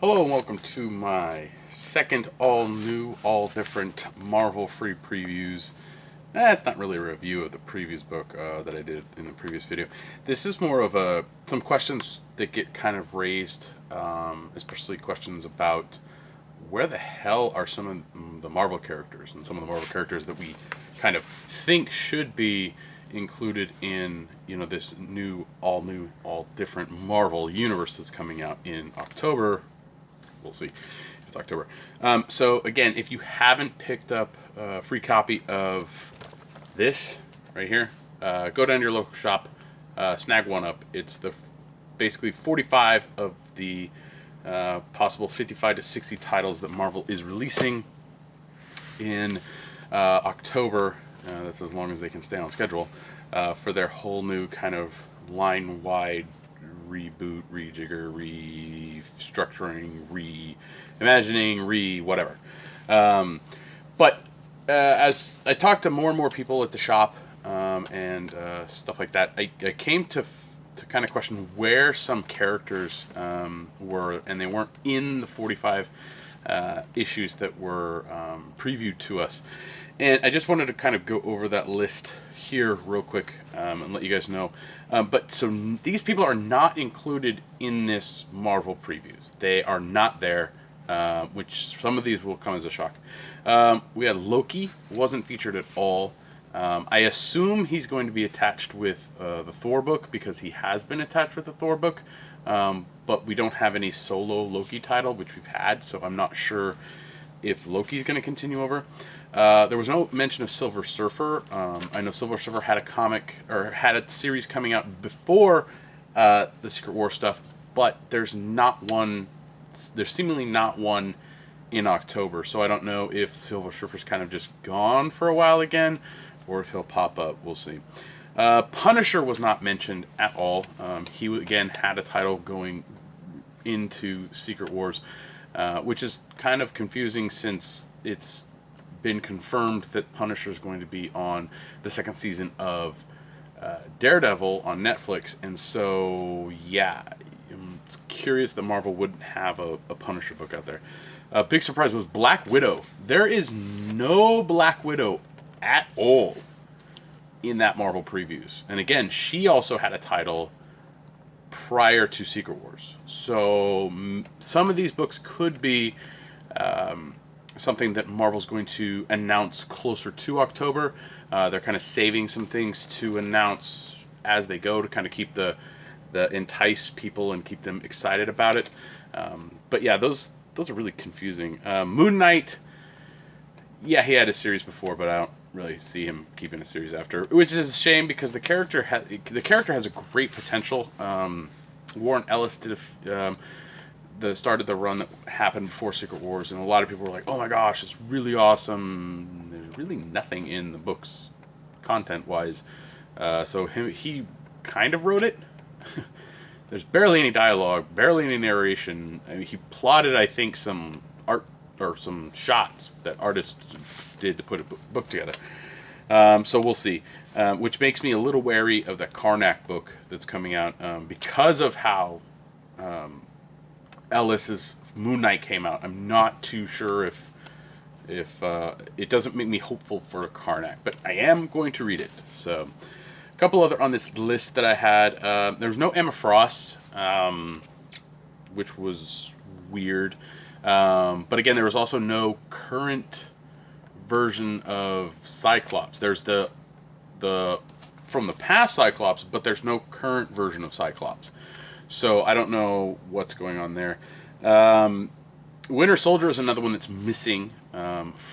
Hello and welcome to my second all new, all different Marvel free previews. It's not really a review of the previous book that I did in the previous video. This is more of some questions that get kind of raised, especially questions about where the hell are some of the Marvel characters and some of the Marvel characters that we kind of think should be included in this new, all different Marvel universe that's coming out in October. We'll see if it's October. So again, if you haven't picked up a free copy of this right here, go down to your local shop, snag one up. It's basically 45 of the possible 55 to 60 titles that Marvel is releasing in October. That's as long as they can stay on schedule for their whole new kind of line-wide reboot, rejigger, restructuring, reimagining, whatever. But as I talked to more and more people at the shop and stuff like that, I came to kind of question where some characters were, and they weren't in the 45 issues that were previewed to us. And I just wanted to kind of go over that list here real quick and let you guys know. So these people are not included in this Marvel previews. They are not there, which some of these will come as a shock. We had Loki, wasn't featured at all. I assume he's going to be attached with the Thor book because he has been attached with the Thor book. But we don't have any solo Loki title, which we've had, so I'm not sure if Loki's going to continue over. There was no mention of Silver Surfer. I know Silver Surfer had a comic, or had a series coming out before the Secret War stuff, but there's seemingly not one in October, so I don't know if Silver Surfer's kind of just gone for a while again, or if he'll pop up. We'll see. Punisher was not mentioned at all. He, again, had a title going into Secret Wars, which is kind of confusing since it's been confirmed that Punisher is going to be on the second season of Daredevil on Netflix, and so yeah, I'm curious that Marvel wouldn't have a Punisher book out there. A big surprise was Black Widow. There is no Black Widow at all in that Marvel previews, and again, she also had a title prior to Secret Wars, so some of these books could be something that Marvel's going to announce closer to October. They're kind of saving some things to announce as they go to kind of keep the entice people and keep them excited about it. But yeah, those are really confusing. Moon Knight, yeah, he had a series before, but I don't really see him keeping a series after, which is a shame because the character has a great potential. Warren Ellis did started the run that happened before Secret Wars, and a lot of people were like, "Oh my gosh, it's really awesome." There's really nothing in the books, content-wise. So he kind of wrote it. There's barely any dialogue, barely any narration. I mean, he plotted, I think, some art or some shots that artists did to put a book together. So we'll see. Which makes me a little wary of the Karnak book that's coming out because of how Ellis's Moon Knight came out. I'm not too sure if it doesn't make me hopeful for a Karnak, but I am going to read it. So, a couple other on this list that I had. There was no Emma Frost, which was weird. But again, there was also no current version of Cyclops. There's the from the past Cyclops, but there's no current version of Cyclops. So I don't know what's going on there. Winter Soldier is another one that's missing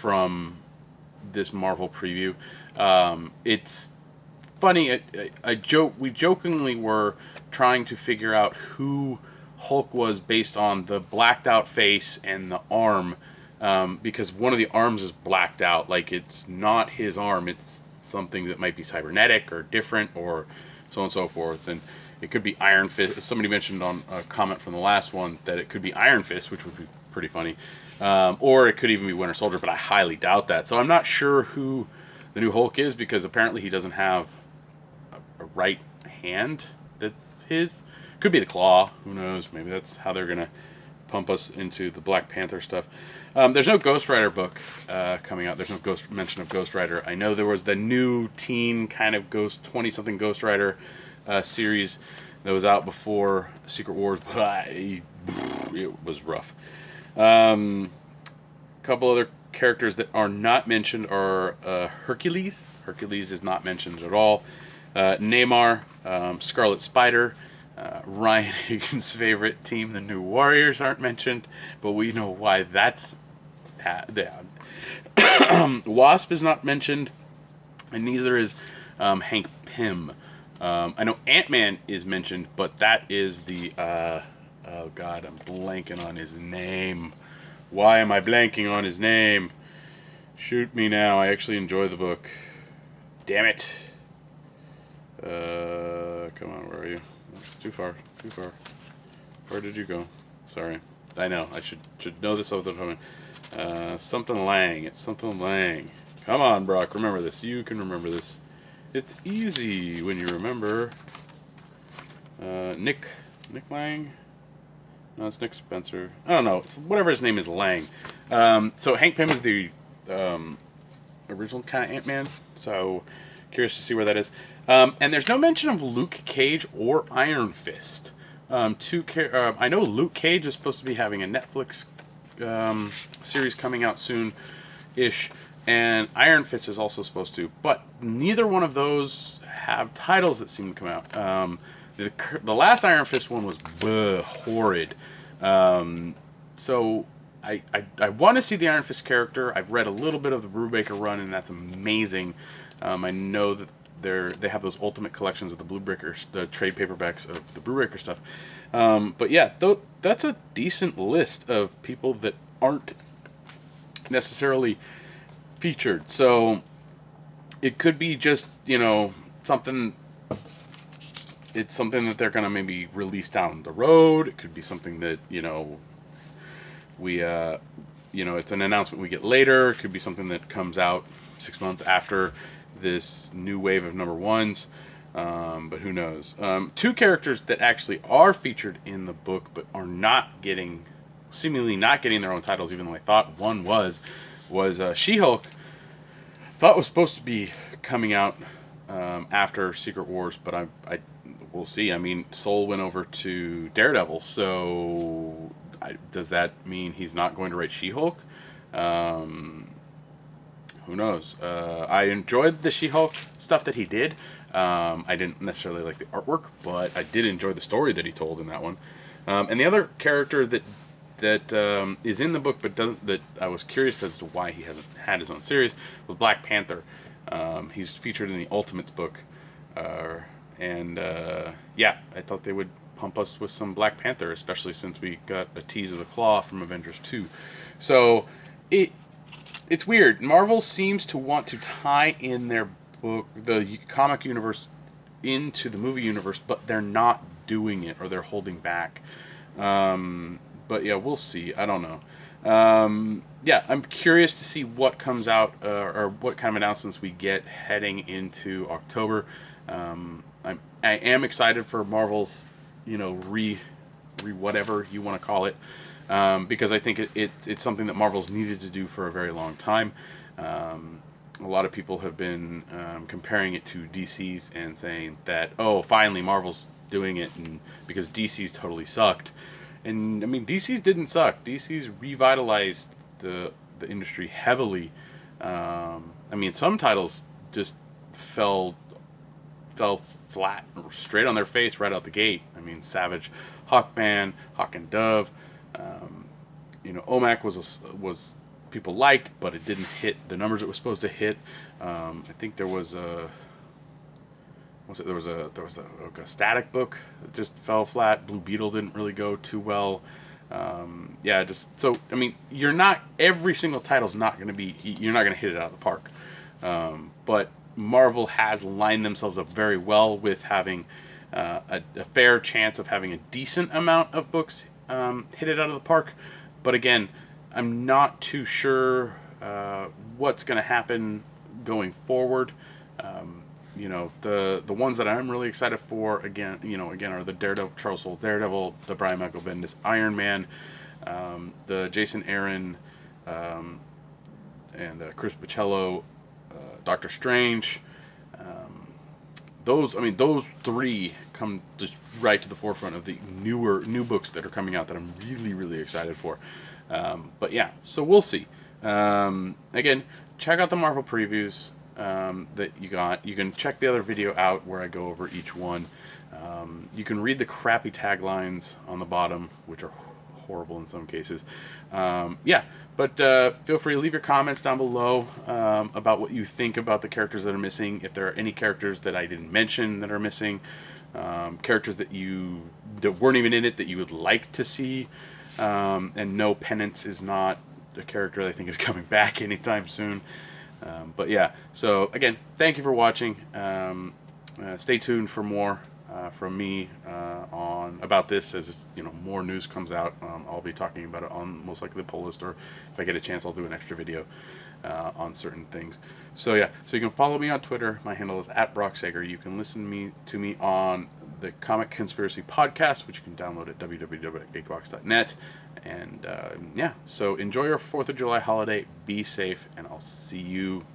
from this Marvel preview. It's funny. We jokingly were trying to figure out who Hulk was based on the blacked out face and the arm, because one of the arms is blacked out. Like, it's not his arm. It's something that might be cybernetic or different or so on and so forth. And it could be Iron Fist. Somebody mentioned on a comment from the last one that it could be Iron Fist, which would be pretty funny. Or it could even be Winter Soldier, but I highly doubt that. So I'm not sure who the new Hulk is, because apparently he doesn't have a right hand that's his. Could be the claw. Who knows? Maybe that's how they're going to pump us into the Black Panther stuff. There's no Ghost Rider book coming out. There's no mention of Ghost Rider. I know there was the new teen kind of 20-something Ghost Rider series that was out before Secret Wars, but it was rough. Couple other characters that are not mentioned are Hercules. Hercules is not mentioned at all. Namor, Scarlet Spider, Ryan Higgins' favorite team, the New Warriors, aren't mentioned, but we know why that's down. Wasp is not mentioned, and neither is Hank Pym. I know Ant-Man is mentioned, but that is the oh god, I'm blanking on his name. Why am I blanking on his name? Shoot me now. I actually enjoy the book. Damn it. Come on, where are you? Too far. Where did you go? Sorry. I know. I should know this off the top of my head. Something Lang. It's something Lang. Come on, Brock. Remember this. You can remember this. It's easy when you remember. Nick Lang? No, it's Nick Spencer. I don't know. It's whatever his name is, Lang. So Hank Pym is the original kind of Ant-Man. So curious to see where that is. And there's no mention of Luke Cage or Iron Fist. I know Luke Cage is supposed to be having a Netflix series coming out soon-ish. And Iron Fist is also supposed to. But neither one of those have titles that seem to come out. The last Iron Fist one was horrid. So I want to see the Iron Fist character. I've read a little bit of the Brubaker run, and that's amazing. I know that they have those Ultimate collections of the Brubaker, the trade paperbacks of the Brubaker stuff. But yeah, that's a decent list of people that aren't necessarily featured. So it could be just, something. It's something that they're going to maybe release down the road. It could be something that, we, it's an announcement we get later. It could be something that comes out 6 months after this new wave of number ones. But who knows? Two characters that actually are featured in the book but are seemingly not getting their own titles, even though I thought one was She-Hulk. Thought was supposed to be coming out after Secret Wars, but we'll see. I mean, Soule went over to Daredevil, so does that mean he's not going to write She-Hulk? Who knows? I enjoyed the She-Hulk stuff that he did. I didn't necessarily like the artwork, but I did enjoy the story that he told in that one. And the other character that is in the book, but that I was curious as to why he hasn't had his own series, was Black Panther. He's featured in the Ultimates book. Yeah, I thought they would pump us with some Black Panther, especially since we got a tease of the Claw from Avengers 2. So it's weird. Marvel seems to want to tie in their book, the comic universe, into the movie universe, but they're not doing it, or they're holding back. But yeah, we'll see. I don't know. Yeah, I'm curious to see what comes out, or what kind of announcements we get heading into October. I am excited for Marvel's, re whatever you want to call it, because I think it's something that Marvel's needed to do for a very long time. A lot of people have been comparing it to DC's and saying that, oh, finally Marvel's doing it, and because DC's totally sucked. And I mean, DC's didn't suck. DC's revitalized the industry heavily. I mean, some titles just fell flat, straight on their face right out the gate. I mean, Savage, Hawkman, Hawk and Dove. OMAC was people liked, but it didn't hit the numbers it was supposed to hit. I think there was a Static book that just fell flat. Blue Beetle didn't really go too well. I mean, every single title's not going to be, you're not going to hit it out of the park. But Marvel has lined themselves up very well with having a fair chance of having a decent amount of books hit it out of the park. But again, I'm not too sure what's going to happen going forward. The ones that I'm really excited for, again are the Daredevil, Charles Soule Daredevil, the Brian Michael Bendis Iron Man, The Jason Aaron and Chris Bachalo, Doctor Strange. Um, those three come just right to the forefront of the new books that are coming out that I'm really, really excited for. But yeah, so we'll see. Again, check out the Marvel previews that you got. You can check the other video out where I go over each one. You can read the crappy taglines on the bottom, which are horrible in some cases. Yeah, but feel free to leave your comments down below about what you think about the characters that are missing. If there are any characters that I didn't mention that are missing, characters that weren't even in it that you would like to see. And no, Penance is not a character that I think is coming back anytime soon. But yeah, so again, thank you for watching. Stay tuned for more from me about this as more news comes out. I'll be talking about it on most likely the Pull List, or if I get a chance, I'll do an extra video on certain things. So yeah, so you can follow me on Twitter. My handle is @BrockSager. You can listen to me on the Comic Conspiracy Podcast, which you can download at www.geekbox.net. And yeah, so enjoy your 4th of July holiday. Be safe, and I'll see you